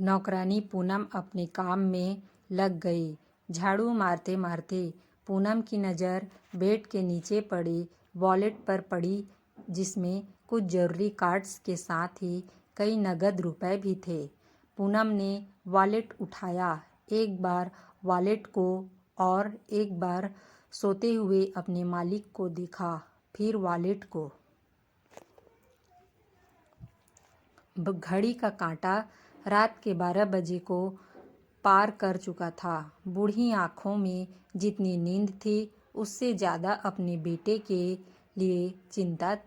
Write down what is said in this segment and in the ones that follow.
नौकरानी पूनम अपने काम में लग गई। झाड़ू मारते मारते पूनम की नज़र बेड के नीचे पड़े वॉलेट पर पड़ी, जिसमें कुछ जरूरी कार्ड्स के साथ ही कई नगद रुपए भी थे। पूनम ने वॉलेट उठाया, एक बार वॉलेट को और एक बार सोते हुए अपने मालिक को देखा, फिर वॉलेट को। घड़ी का कांटा रात के 12 बजे को पार कर चुका था। बूढ़ी आंखों में जितनी नींद थी, उससे ज़्यादा अपने बेटे के लिए चिंता,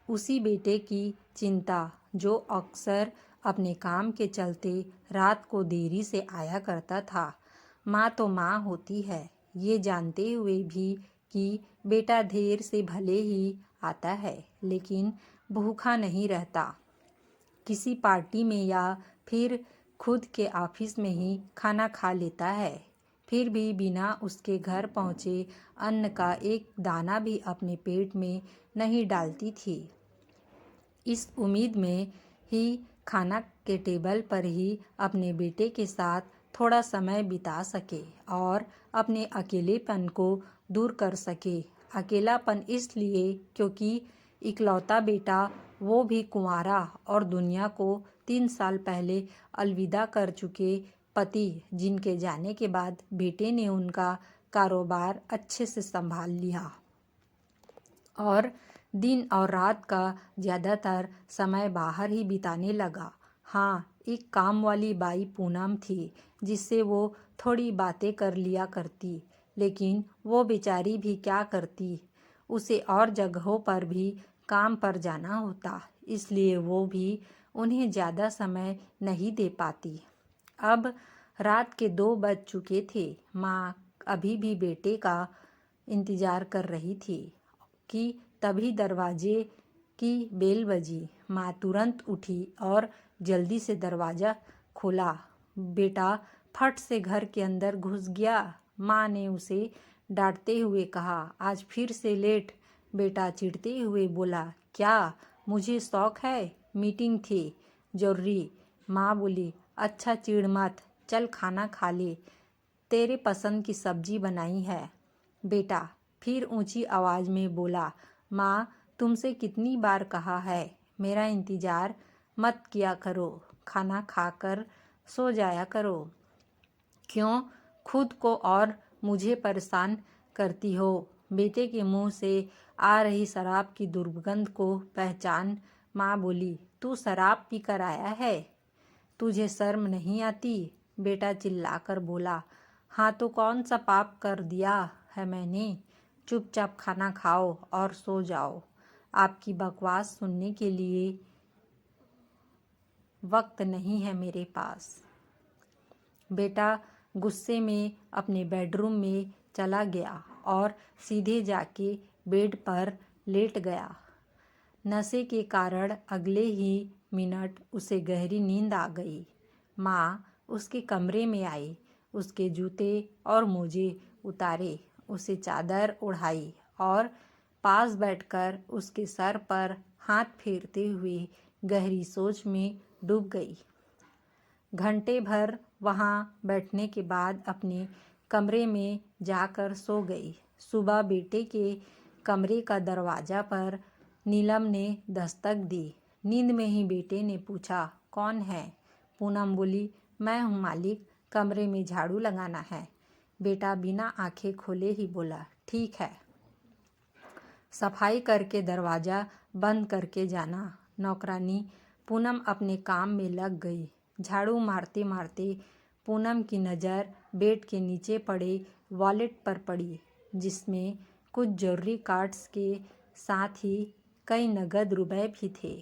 उसी बेटे की चिंता जो अक्सर अपने काम के चलते रात को देरी से आया करता था। माँ तो माँ होती है, ये जानते हुए भी कि बेटा देर से भले ही आता है, लेकिन भूखा नहीं रहता। किसी पार्टी में या फिर खुद के ऑफिस में ही खाना खा लेता है, फिर भी बिना उसके घर पहुँचे अन्न का एक दाना भी अपने पेट में नहीं डालती थी। इस उम्मीद में ही खाना के टेबल पर ही अपने बेटे के साथ थोड़ा समय बिता सके और अपने अकेलेपन को दूर कर सके। अकेलापन इसलिए क्योंकि इकलौता बेटा, वो भी कुंवारा, और दुनिया को 3 साल पहले अलविदा कर चुके पति, जिनके जाने के बाद बेटे ने उनका कारोबार अच्छे से संभाल लिया और दिन और रात का ज़्यादातर समय बाहर ही बिताने लगा। हाँ, एक काम वाली बाई पूनम थी, जिससे वो थोड़ी बातें कर लिया करती, लेकिन वो बेचारी भी क्या करती, उसे और जगहों पर भी काम पर जाना होता, इसलिए वो भी उन्हें ज़्यादा समय नहीं दे पाती। अब रात के 2 बज चुके थे। माँ अभी भी बेटे का इंतज़ार कर रही थी कि तभी दरवाजे की बेल बजी। माँ तुरंत उठी और जल्दी से दरवाज़ा खोला। बेटा फट से घर के अंदर घुस गया। माँ ने उसे डांटते हुए कहा, आज फिर से लेट। बेटा चिढ़ते हुए बोला, क्या मुझे शौक है, मीटिंग थी जरूरी। माँ बोली, अच्छा चिढ़ मत, चल खाना खा ले, तेरे पसंद की सब्जी बनाई है। बेटा फिर ऊंची आवाज़ में बोला, माँ तुमसे कितनी बार कहा है, मेरा इंतज़ार मत किया करो, खाना खाकर सो जाया करो। क्यों खुद को और मुझे परेशान करती हो। बेटे के मुंह से आ रही शराब की दुर्गंध को पहचान माँ बोली, तू शराब पी कर आया है, तुझे शर्म नहीं आती। बेटा चिल्लाकर बोला, हाँ तो कौन सा पाप कर दिया है मैंने, चुपचाप खाना खाओ और सो जाओ, आपकी बकवास सुनने के लिए वक्त नहीं है मेरे पास। बेटा गुस्से में अपने बेडरूम में चला गया और सीधे जाके बेड पर लेट गया। नशे के कारण अगले ही मिनट उसे गहरी नींद आ गई। माँ उसके कमरे में आई, उसके जूते और मोजे उतारे, उसे चादर ओढ़ाई और पास बैठकर उसके सर पर हाथ फेरते हुए गहरी सोच में डूब गई। घंटे भर वहाँ बैठने के बाद अपने कमरे में जाकर सो गई। सुबह बेटे के कमरे का दरवाज़ा पर नीलम ने दस्तक दी। नींद में ही बेटे ने पूछा, कौन है? पूनम बोली, मैं हूँ मालिक, कमरे में झाड़ू लगाना है। बेटा बिना आंखें खोले ही बोला, ठीक है, सफाई करके दरवाज़ा बंद करके जाना। नौकरानी पूनम अपने काम में लग गई। झाड़ू मारते मारते पूनम की नज़र बेड के नीचे पड़े वॉलेट पर पड़ी, जिसमें कुछ जरूरी कार्ड्स के साथ ही कई नगद रुपए भी थे।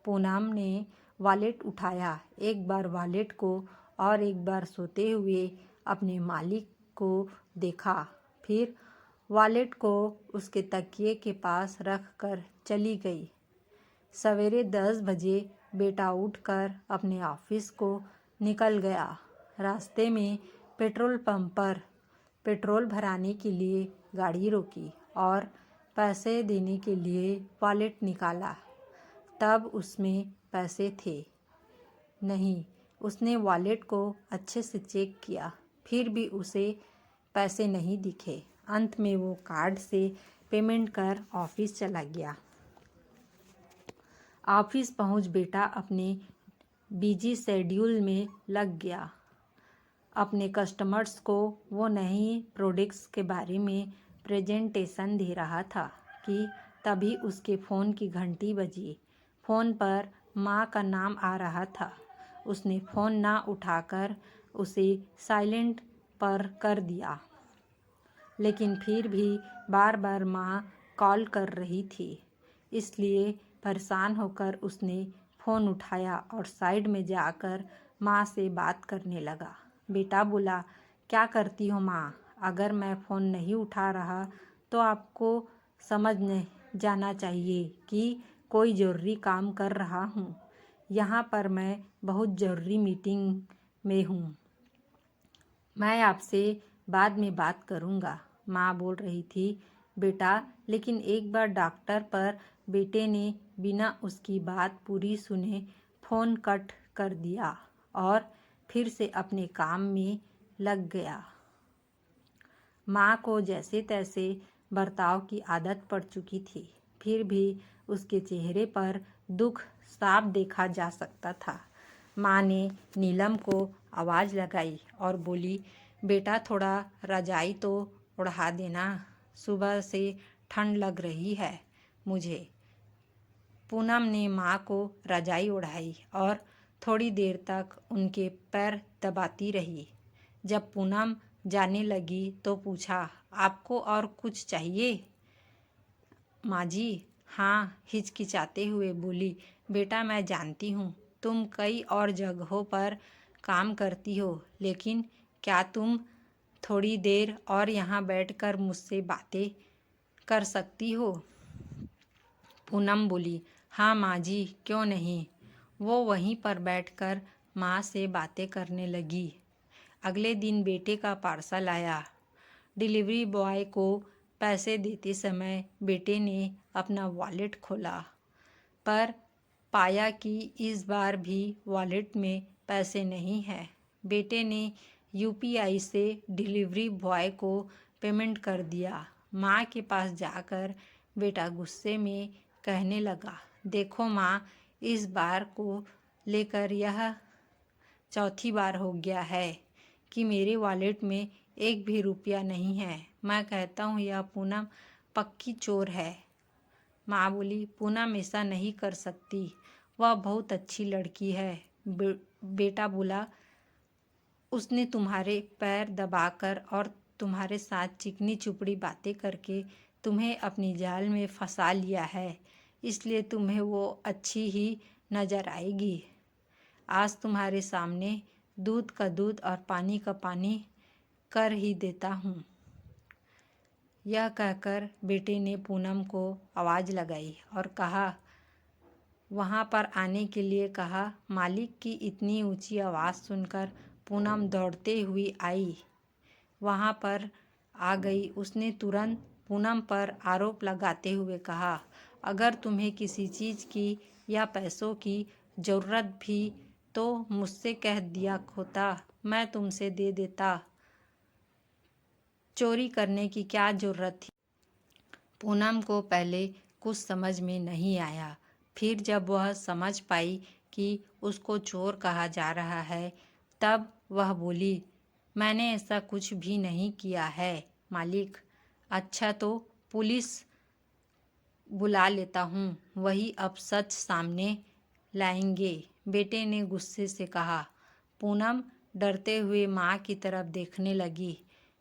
पूनम ने वॉलेट उठाया, एक बार वॉलेट को और एक बार सोते हुए अपने मालिक को देखा, फिर वॉलेट को उसके तकिए के पास रख कर चली गई। सवेरे 10 बजे बेटा उठकर अपने ऑफिस को निकल गया। रास्ते में पेट्रोल पंप पर पेट्रोल भराने के लिए गाड़ी रोकी और पैसे देने के लिए वॉलेट निकाला। तब उसमें पैसे थे। नहीं। उसने वॉलेट को अच्छे से चेक किया, फिर भी उसे पैसे नहीं दिखे। अंत में वो कार्ड से पेमेंट कर ऑफिस चला गया। ऑफिस पहुंच बेटा अपने बिजी शेड्यूल में लग गया। अपने कस्टमर्स को वो नई प्रोडक्ट्स के बारे में प्रेजेंटेशन दे रहा था कि तभी उसके फ़ोन की घंटी बजी। फ़ोन पर माँ का नाम आ रहा था। उसने फ़ोन ना उठाकर उसे साइलेंट पर कर दिया, लेकिन फिर भी बार बार माँ कॉल कर रही थी, इसलिए परेशान होकर उसने फ़ोन उठाया और साइड में जाकर माँ से बात करने लगा। बेटा बोला, क्या करती हो माँ? अगर मैं फ़ोन नहीं उठा रहा तो आपको समझ नहीं जाना चाहिए कि कोई ज़रूरी काम कर रहा हूँ। यहाँ पर मैं बहुत ज़रूरी मीटिंग में हूँ। मैं आपसे बाद में बात करूँगा, माँ बोल रही थी। बेटा, लेकिन एक बार डॉक्टर पर बेटे ने बिना उसकी बात पूरी सुने फ़ोन कट कर दिया और फिर से अपने काम में लग गया। माँ को जैसे तैसे बर्ताव की आदत पड़ चुकी थी, फिर भी उसके चेहरे पर दुख साफ देखा जा सकता था। माँ ने नीलम को आवाज़ लगाई और बोली, बेटा थोड़ा रजाई तो ओढ़ा देना, सुबह से ठंड लग रही है मुझे। पूनम ने माँ को रजाई ओढ़ाई और थोड़ी देर तक उनके पैर दबाती रही। जब पूनम जाने लगी तो पूछा, आपको और कुछ चाहिए? माँ जी, हाँ, हिचकिचाते हुए बोली, बेटा मैं जानती हूँ तुम कई और जगहों पर काम करती हो, लेकिन क्या तुम थोड़ी देर और यहाँ बैठकर मुझसे बातें कर सकती हो? पूनम बोली, हाँ माँ जी, क्यों नहीं। वो वहीं पर बैठकर माँ से बातें करने लगी। अगले दिन बेटे का पार्सल आया। डिलीवरी बॉय को पैसे देते समय बेटे ने अपना वॉलेट खोला, पर पाया कि इस बार भी वॉलेट में पैसे नहीं हैं। बेटे ने यूपीआई से डिलीवरी बॉय को पेमेंट कर दिया। माँ के पास जाकर बेटा गुस्से में कहने लगा, देखो माँ, इस बार को लेकर यह चौथी बार हो गया है कि मेरे वॉलेट में एक भी रुपया नहीं है। मैं कहता हूँ यह पूनम पक्की चोर है। माँ बोली, पूनम ऐसा नहीं कर सकती, वह बहुत अच्छी लड़की है। बेटा बोला, उसने तुम्हारे पैर दबाकर और तुम्हारे साथ चिकनी चुपड़ी बातें करके तुम्हें अपनी जाल में फंसा लिया है, इसलिए तुम्हें वो अच्छी ही नज़र आएगी। आज तुम्हारे सामने दूध का दूध और पानी का पानी कर ही देता हूँ। यह कहकर बेटे ने पूनम को आवाज़ लगाई और कहा, वहाँ पर आने के लिए कहा। मालिक की इतनी ऊंची आवाज़ सुनकर पूनम दौड़ते हुई आई, वहाँ पर आ गई। उसने तुरंत पूनम पर आरोप लगाते हुए कहा, अगर तुम्हें किसी चीज़ की या पैसों की ज़रूरत भी तो मुझसे कह दिया होता, मैं तुमसे दे देता। चोरी करने की क्या ज़रूरत थी? पूनम को पहले कुछ समझ में नहीं आया, फिर जब वह समझ पाई कि उसको चोर कहा जा रहा है, तब वह बोली, मैंने ऐसा कुछ भी नहीं किया है मालिक। अच्छा तो पुलिस बुला लेता हूँ, वही अब सच सामने लाएंगे, बेटे ने गुस्से से कहा। पूनम डरते हुए माँ की तरफ देखने लगी।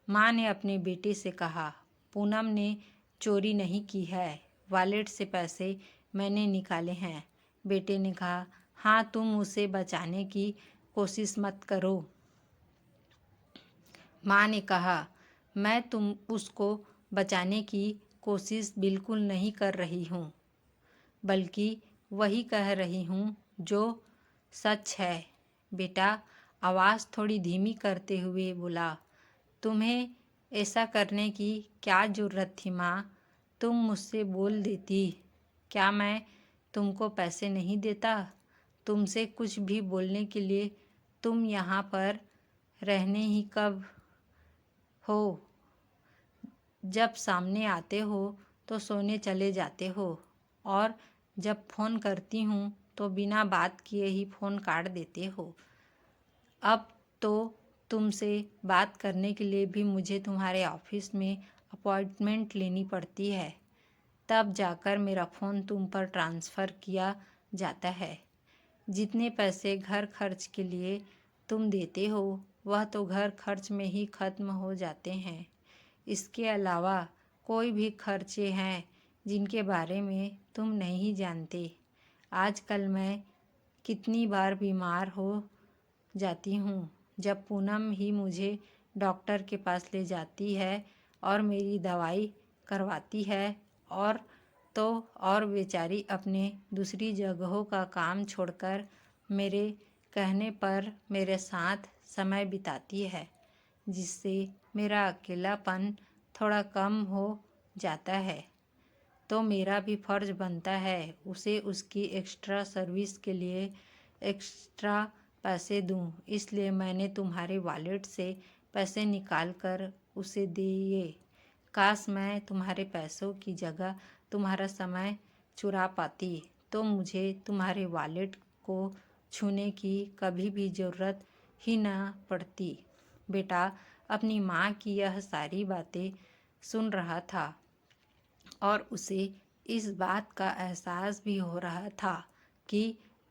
माँ ने अपने बेटे से कहा, पूनम ने चोरी नहीं की है, वॉलेट से पैसे मैंने निकाले हैं। बेटे ने कहा, हाँ, तुम उसे बचाने की कोशिश मत करो। माँ ने कहा, मैं तुम उसको बचाने की कोशिश बिल्कुल नहीं कर रही हूँ, बल्कि वही कह रही हूँ जो सच है। बेटा आवाज़ थोड़ी धीमी करते हुए बोला, तुम्हें ऐसा करने की क्या ज़रूरत थी माँ? तुम मुझसे बोल देती, क्या मैं तुमको पैसे नहीं देता? तुमसे कुछ भी बोलने के लिए। तुम यहाँ पर रहने ही कब हो? जब सामने आते हो तो सोने चले जाते हो, और जब फ़ोन करती हूँ तो बिना बात किए ही फ़ोन काट देते हो। अब तो तुमसे बात करने के लिए भी मुझे तुम्हारे ऑफिस में अपॉइंटमेंट लेनी पड़ती है, तब जाकर मेरा फ़ोन तुम पर ट्रांसफ़र किया जाता है। जितने पैसे घर खर्च के लिए तुम देते हो वह तो घर खर्च में ही ख़त्म हो जाते हैं। इसके अलावा कोई भी खर्चे हैं जिनके बारे में तुम नहीं जानते। आजकल मैं कितनी बार बीमार हो जाती हूँ, जब पूनम ही मुझे डॉक्टर के पास ले जाती है और मेरी दवाई करवाती है, और बेचारी अपने दूसरी जगहों का काम छोड़कर मेरे कहने पर मेरे साथ समय बिताती है, जिससे मेरा अकेलापन थोड़ा कम हो जाता है। तो मेरा भी फ़र्ज़ बनता है उसे उसकी एक्स्ट्रा सर्विस के लिए एक्स्ट्रा पैसे दूं। इसलिए मैंने तुम्हारे वॉलेट से पैसे निकाल कर उसे दिए। काश मैं तुम्हारे पैसों की जगह तुम्हारा समय चुरा पाती तो मुझे तुम्हारे वॉलेट को छूने की कभी भी ज़रूरत ही न पड़ती। बेटा अपनी माँ की यह सारी बातें सुन रहा था और उसे इस बात का एहसास भी हो रहा था कि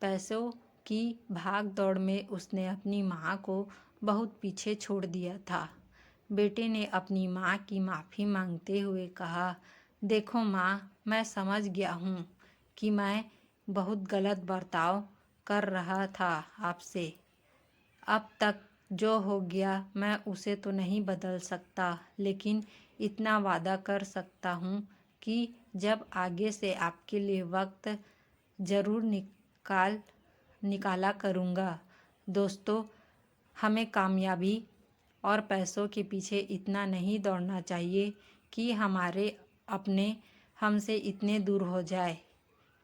पैसों की भाग दौड़ में उसने अपनी माँ को बहुत पीछे छोड़ दिया था। बेटे ने अपनी माँ की माफ़ी मांगते हुए कहा, देखो माँ, मैं समझ गया हूँ कि मैं बहुत गलत बर्ताव कर रहा था आपसे। अब तक जो हो गया मैं उसे तो नहीं बदल सकता, लेकिन इतना वादा कर सकता हूँ कि जब आगे से आपके लिए वक्त ज़रूर निकाला करूँगा। दोस्तों, हमें कामयाबी और पैसों के पीछे इतना नहीं दौड़ना चाहिए कि हमारे अपने हमसे इतने दूर हो जाए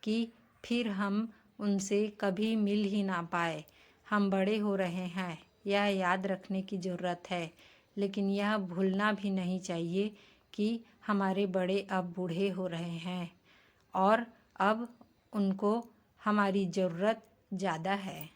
कि फिर हम उनसे कभी मिल ही ना पाए। हम बड़े हो रहे हैं, यह याद रखने की ज़रूरत है, लेकिन यह भूलना भी नहीं चाहिए कि हमारे बड़े अब बूढ़े हो रहे हैं और अब उनको हमारी ज़रूरत ज़्यादा है।